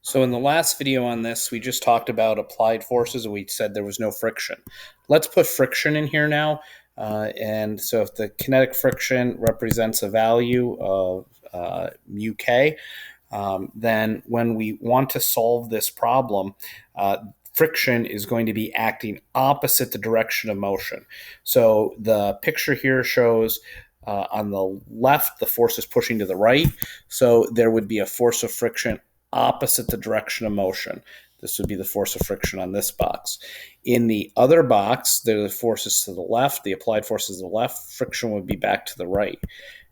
So in the last video on this, we just talked about applied forces and we said there was no friction. Let's put friction in here now. And so if the kinetic friction represents a value of mu k, then when we want to solve this problem, friction is going to be acting opposite the direction of motion. So the picture here shows on the left, the force is pushing to the right. So there would be a force of friction opposite the direction of motion. This would be the force of friction on this box. In the other box, there are the forces to the left, the applied forces to the left, friction would be back to the right.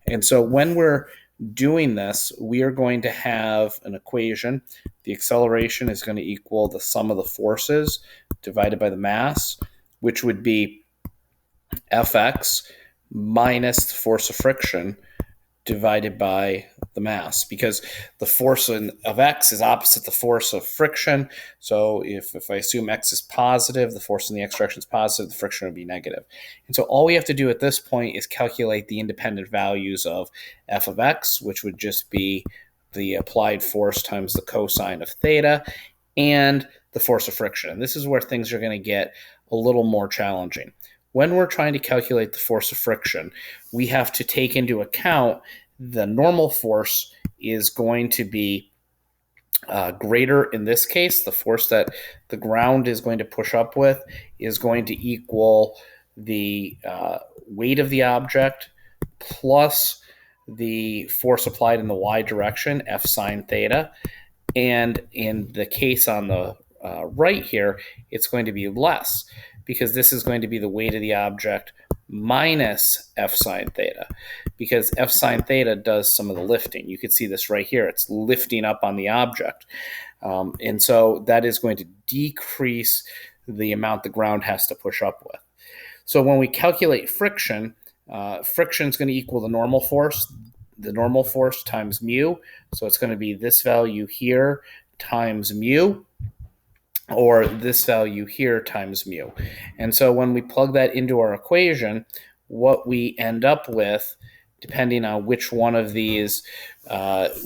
And so when we're doing this, we are going to have an equation. The acceleration is going to equal the sum of the forces divided by the mass, which would be Fx minus the force of friction divided by the mass, because the force of x is opposite the force of friction. So if I assume x is positive, the force in the x direction is positive, the friction would be negative. And so all we have to do at this point is calculate the independent values of f of x, which would just be the applied force times the cosine of theta, and the force of friction. And this is where things are going to get a little more challenging. When we're trying to calculate the force of friction, we have to take into account the normal force is going to be greater. In this case, the force that the ground is going to push up with is going to equal the weight of the object plus the force applied in the y direction, F sine theta. And in the case on the right here, it's going to be less, because this is going to be the weight of the object minus F sine theta, because F sine theta does some of the lifting. You can see this right here. It's lifting up on the object. And so that is going to decrease the amount the ground has to push up with. So when we calculate friction, friction is going to equal the normal force times mu. So it's going to be this value here times mu, or this value here times mu. And so when we plug that into our equation, what we end up with, depending on which one of these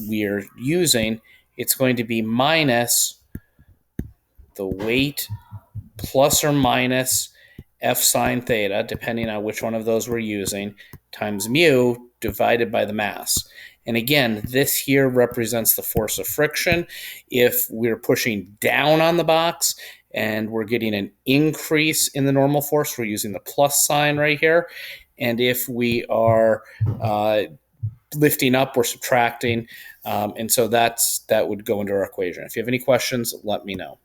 we are using, it's going to be minus the weight plus or minus F sine theta, depending on which one of those we're using, times mu divided by the mass. And again, this here represents the force of friction. If we're pushing down on the box and we're getting an increase in the normal force, we're using the plus sign right here. And if we are lifting up, we're subtracting. And so that would go into our equation. If you have any questions, let me know.